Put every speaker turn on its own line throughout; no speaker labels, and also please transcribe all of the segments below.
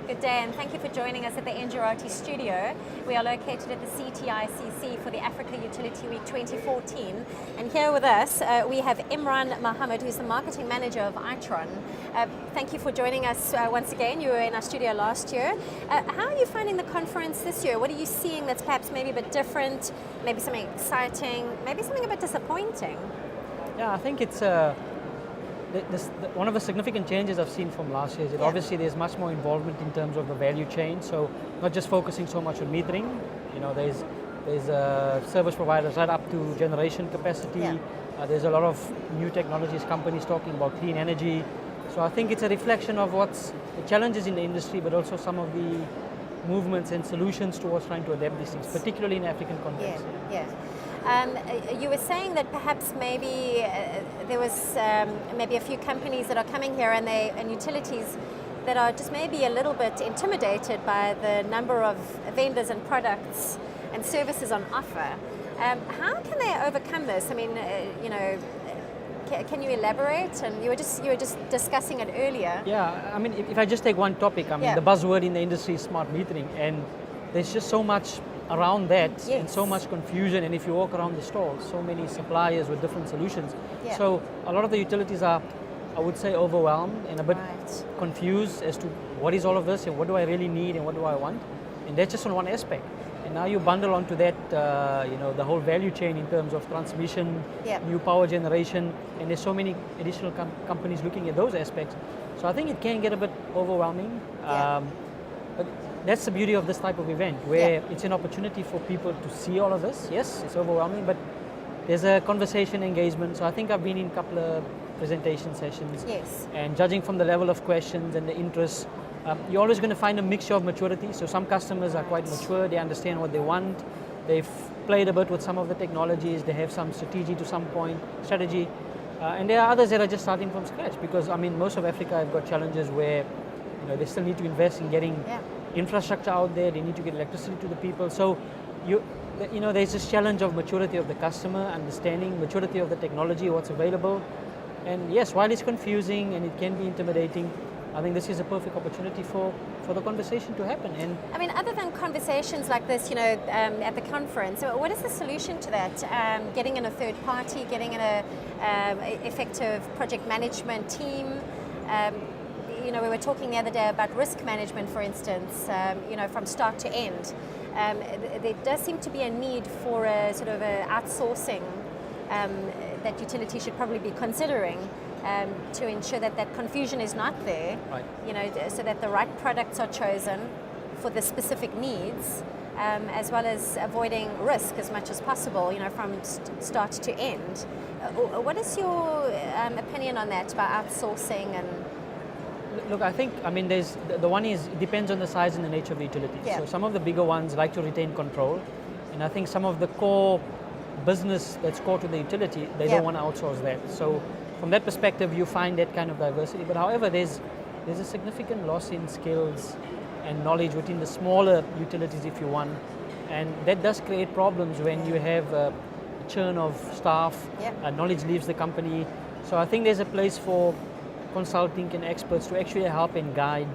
Good day, and thank you for joining us at the Engerati studio. We are located at the CTICC for the Africa Utility Week 2014. And here with us, we have Imraan Mohamed, who's the marketing manager of Itron. Thank you for joining us once again. You were in our studio last year. How are you finding the conference this year? What are you seeing that's perhaps maybe a bit different, maybe something exciting, maybe something a bit disappointing?
Yeah, I think it's one of the significant changes I've seen from last year is that obviously there's much more involvement in terms of the value chain. So not just focusing so much on metering. You know, there's service providers right up to generation capacity.
Yeah.
There's a lot of new technologies, companies talking about clean energy. So I think it's a reflection of what's the challenges in the industry, but also some of the movements and solutions towards trying to adapt these things, particularly in African context.
Yeah. You were saying that perhaps maybe there was maybe a few companies that are coming here and utilities that are just maybe a little bit intimidated by the number of vendors and products and services on offer. How can they overcome this? I mean, can you elaborate? And you were just discussing it earlier.
Yeah, I mean, if I just take one topic, I mean, the buzzword in the industry is smart metering, and there's just so much around that and so much confusion. And if you walk around the stores, so many suppliers with different solutions. Yeah. So a lot of the utilities are, I would say, overwhelmed and a bit confused as to what is all of this and what do I really need and what do I want. And that's just on one aspect. And now you bundle onto that, the whole value chain in terms of transmission, new power generation, and there's so many additional companies looking at those aspects. So I think it can get a bit overwhelming. But that's the beauty of this type of event, where it's an opportunity for people to see all of this. Yes, it's overwhelming, but there's a conversation engagement. So I think I've been in a couple of presentation sessions.
Yes.
And judging from the level of questions and the interest, you're always going to find a mixture of maturity. So some customers are quite mature, they understand what they want, they've played a bit with some of the technologies, they have some strategy to some point, and there are others that are just starting from scratch, because I mean most of Africa have got challenges where they still need to invest in getting infrastructure out there, they need to get electricity to the people. So there's this challenge of maturity of the customer, understanding maturity of the technology, what's available. And yes, while it's confusing and it can be intimidating, I think this is a perfect opportunity for the conversation to happen. And
I mean, other than conversations like this, at the conference, what is the solution to that? Getting in a third party, getting in a effective project management team. We were talking the other day about risk management, for instance, from start to end. There does seem to be a need for a sort of a outsourcing that utilities should probably be considering to ensure that that confusion is not there, so that the right products are chosen for the specific needs, as well as avoiding risk as much as possible, from start to end. What is your opinion on that about outsourcing? And
look, there's the one is, it depends on the size and the nature of the utility. So some of the bigger ones like to retain control, and I think some of the core business that's core to the utility, they don't want to outsource that. So from that perspective, you find that kind of diversity. But however, there's a significant loss in skills and knowledge within the smaller utilities, if you want, and that does create problems when you have a churn of staff, knowledge leaves the company. So I think there's a place for consulting and experts to actually help and guide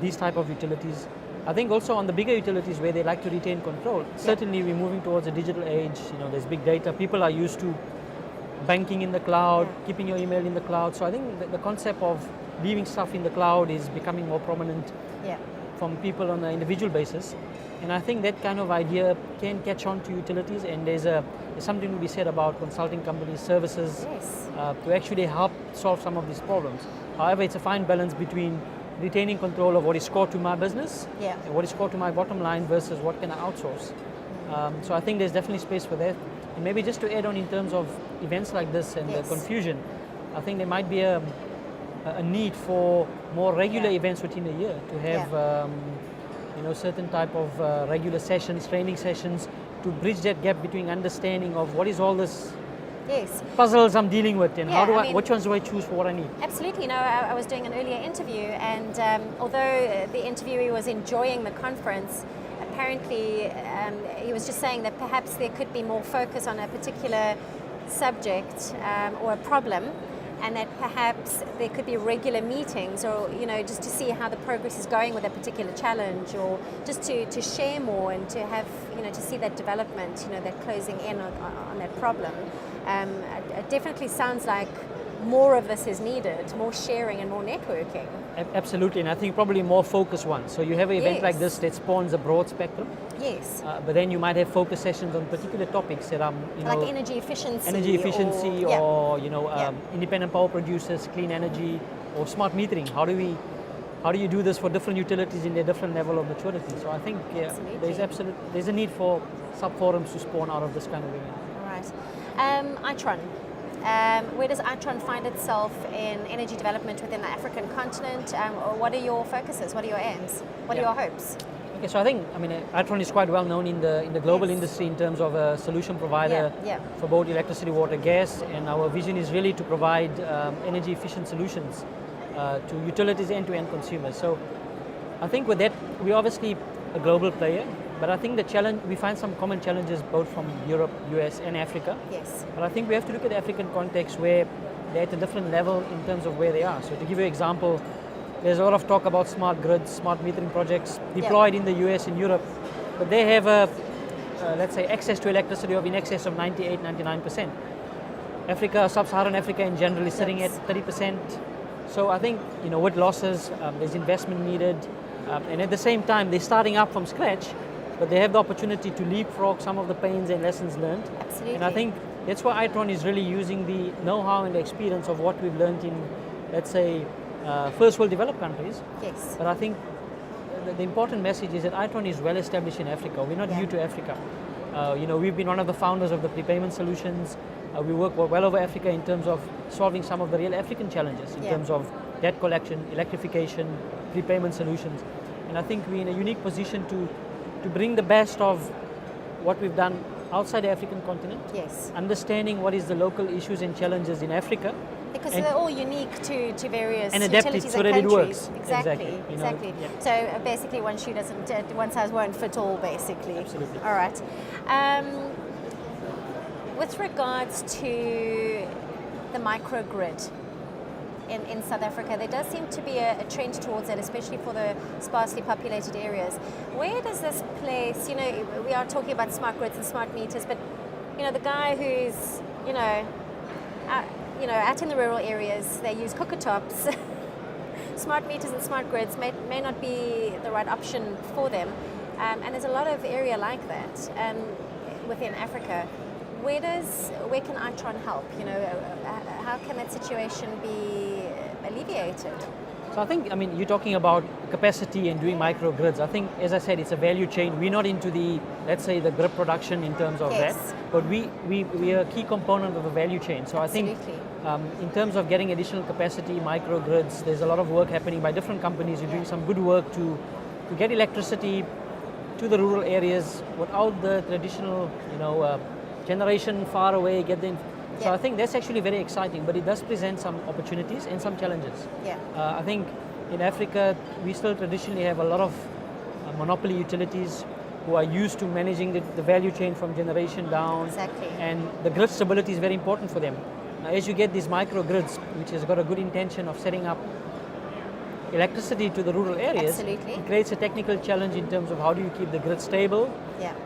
these type of utilities. I think also on the bigger utilities where they like to retain control, certainly we're moving towards a digital age. There's big data. People are used to banking in the cloud, keeping your email in the cloud. So I think the concept of leaving stuff in the cloud is becoming more prominent from people on an individual basis. And I think that kind of idea can catch on to utilities, and there's something to be said about consulting companies, services, to actually help solve some of these problems. However, it's a fine balance between retaining control of what is core to my business and what is core to my bottom line versus what can I outsource. So I think there's definitely space for that. And maybe just to add on in terms of events like this and the confusion, I think there might be a need for more regular events within a year to have certain type of regular sessions, training sessions, to bridge that gap between understanding of what is all this puzzles I'm dealing with, and which ones do I choose for what I need?
Absolutely. I was doing an earlier interview, and although the interviewee was enjoying the conference, apparently he was just saying that perhaps there could be more focus on a particular subject or a problem and that perhaps there could be regular meetings, or just to see how the progress is going with a particular challenge, or just to share more and to have to see that development, that closing in on that problem. It definitely sounds like more of this is needed, more sharing and more networking.
Absolutely, and I think probably more focused ones. So you have an event like this that spawns a broad spectrum.
Yes.
But then you might have focus sessions on particular topics that are,
like energy efficiency.
Or independent power producers, clean energy, or smart metering. How do you do this for different utilities in their different level of maturity? So I think there's a need for sub-forums to spawn out of this kind of event.
All right. Itron. Where does Itron find itself in energy development within the African continent? What are your focuses? What are your aims? What are your hopes?
Okay, so I think Itron is quite well known in the global industry in terms of a solution provider for both electricity, water, gas, and our vision is really to provide energy efficient solutions to utilities and to end consumers. So I think with that, we're obviously a global player. But I think we find some common challenges both from Europe, US, and Africa.
Yes.
But I think we have to look at the African context where they're at a different level in terms of where they are. So to give you an example, there's a lot of talk about smart grids, smart metering projects deployed in the US and Europe, but they have let's say, access to electricity of in excess of 98, 99%. Africa, sub-Saharan Africa in general is sitting at 30%. So I think, with losses, there's investment needed, and at the same time, they're starting up from scratch, but they have the opportunity to leapfrog some of the pains and lessons learned.
Absolutely.
And I think that's why Itron is really using the know-how and the experience of what we've learned in, let's say, first world developed countries.
Yes.
But I think the important message is that Itron is well established in Africa. We're not new to Africa. We've been one of the founders of the prepayment solutions. We work well over Africa in terms of solving some of the real African challenges in terms of debt collection, electrification, prepayment solutions. And I think we're in a unique position to bring the best of what we've done outside the African continent.
Yes.
Understanding what is the local issues and challenges in Africa.
Because they're all unique to various
and adapt
utilities
it so
and
that
countries.
It works.
Exactly. So basically one size won't fit all, basically.
Absolutely.
All right. With regards to the microgrid in South Africa, there does seem to be a trend towards it, especially for the sparsely populated areas. Where does this place, we are talking about smart grids and smart meters, but the guy who's, out in the rural areas, they use cooker tops. Smart meters and smart grids may not be the right option for them. And there's a lot of area like that within Africa. Where can Itron help? How can that situation be alleviated?
So I think, you're talking about capacity and doing microgrids. I think, as I said, it's a value chain. We're not into the, let's say, the grid production in terms of that, but we are a key component of the value chain. So I think in terms of getting additional capacity, microgrids, there's a lot of work happening by different companies. You're doing some good work to get electricity to the rural areas without the traditional, generation far away, So I think that's actually very exciting, but it does present some opportunities and some challenges. I think in Africa, we still traditionally have a lot of monopoly utilities who are used to managing the value chain from generation down.
Exactly.
And the grid stability is very important for them. Now, as you get these microgrids, which has got a good intention of setting up electricity to the rural areas, it creates a technical challenge in terms of how do you keep the grid stable.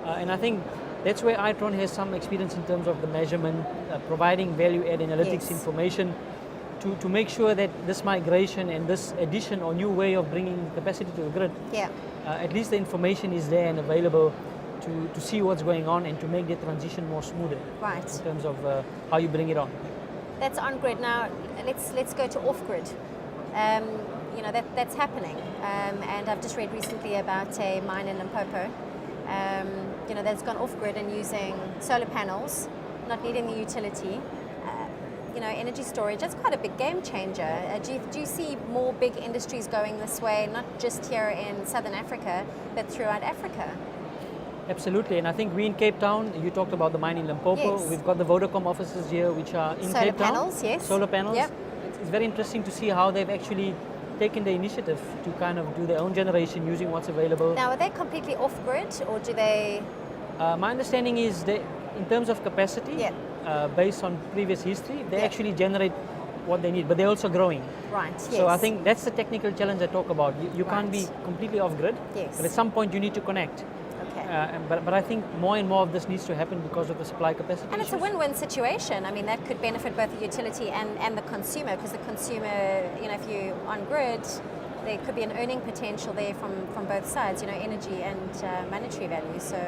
And I think that's where Itron has some experience in terms of the measurement, providing value-add analytics information to make sure that this migration and this addition or new way of bringing capacity to the grid, at least the information is there and available to see what's going on and to make the transition more smoother in terms of how you bring it on.
That's on-grid. Now, let's go to off-grid. That's happening. And I've just read recently about a mine in Limpopo that's gone off-grid and using solar panels, not needing the utility. Energy storage, that's quite a big game changer. Do you see more big industries going this way, not just here in Southern Africa, but throughout Africa?
Absolutely, and I think we in Cape Town, you talked about the mine in Limpopo, we've got the Vodacom offices here which are in Cape Town. Solar panels, It's very interesting to see how they've actually taken the initiative to kind of do their own generation using what's available.
Now, are they completely off-grid, or do they...
My understanding is that in terms of capacity, based on previous history, they actually generate what they need, but they're also growing.
Right, yes.
So I think that's the technical challenge I talk about. You
Right.
can't be completely off-grid,
Yes.
but at some point you need to connect.
Okay.
But I think more and more of this needs to happen because of the supply capacity
And it's a
issues.
win-win situation. I mean, that could benefit both the utility and the consumer, because the consumer, if you're on grid, there could be an earning potential there from both sides, energy and monetary value. So,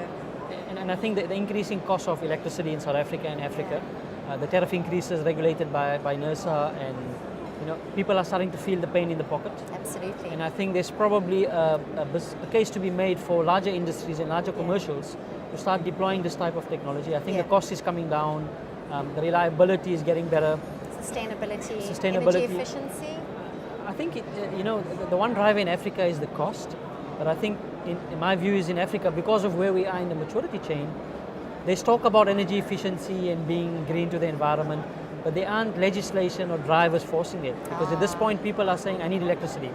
And I think the increasing cost of electricity in South Africa and Africa, the tariff increases regulated by NERSA, and people are starting to feel the pain in the pocket.
absolutely.
And I think there's probably a case to be made for larger industries and larger commercials to start deploying this type of technology. I think the cost is coming down, the reliability is getting better.
Sustainability, energy efficiency.
I think the one driver in Africa is the cost, but I think in my view is in Africa, because of where we are in the maturity chain, there's talk about energy efficiency and being green to the environment, but there aren't legislation or drivers forcing it, because at this point people are saying I need electricity,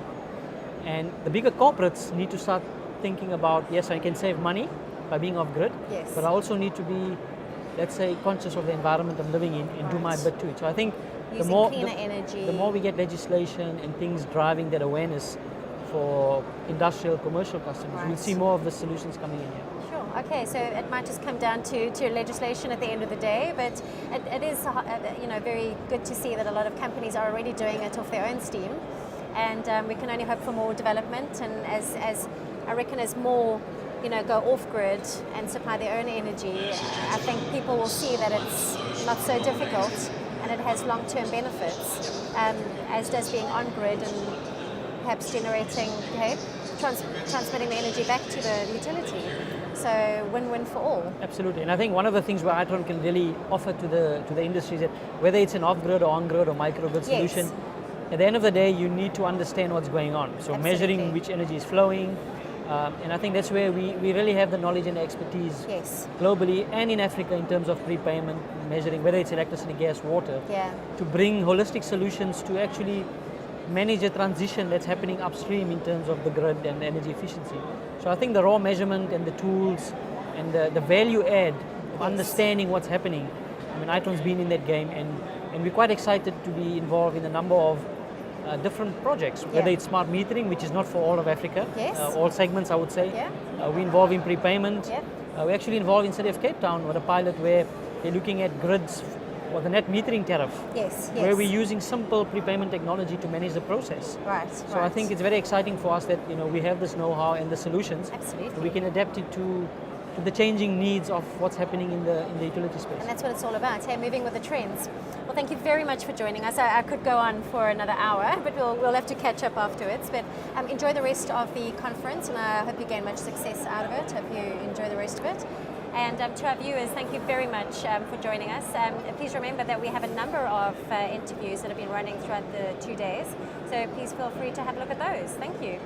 and the bigger corporates need to start thinking about, yes, I can save money by being off grid,
Yes.
but I also need to be, let's say, conscious of the environment I'm living in and do my bit to it. So I think
Using cleaner energy.
the more we get legislation and things driving that awareness for industrial, commercial customers, we'll see more of the solutions coming in here.
Sure. Okay, so it might just come down to legislation at the end of the day, but it is very good to see that a lot of companies are already doing it off their own steam, and we can only hope for more development. And as I reckon, as more go off grid and supply their own energy, I think people will see that it's not so difficult and it has long-term benefits, as does being on grid and perhaps generating, transmitting the energy back to the utility. So win-win for all.
Absolutely, and I think one of the things where Itron can really offer to the industry is that whether it's an off-grid or on-grid or microgrid solution, at the end of the day, you need to understand what's going on. So measuring which energy is flowing, and I think that's where we really have the knowledge and expertise globally and in Africa in terms of prepayment, measuring whether it's electricity, gas, water, to bring holistic solutions to actually manage a transition that's happening upstream in terms of the grid and energy efficiency. So I think the raw measurement and the tools and the value add of understanding what's happening. I mean, Itron's been in that game, and we're quite excited to be involved in a number of different projects, whether it's smart metering, which is not for all of Africa, all segments I would say. We're involved in prepayment. We're actually involved in City of Cape Town with a pilot where they're looking at grids or the net metering tariff, where we're using simple prepayment technology to manage the process. So I think it's very exciting for us that we have this know-how and the solutions.
Absolutely.
We can adapt it to the changing needs of what's happening in the utility space.
And that's what it's all about, moving with the trends. Well, thank you very much for joining us. I could go on for another hour, but we'll have to catch up afterwards. But enjoy the rest of the conference, and I hope you gain much success out of it. Hope you enjoy the rest of it. And to our viewers, thank you very much for joining us. Please remember that we have a number of interviews that have been running throughout the 2 days, so please feel free to have a look at those. Thank you.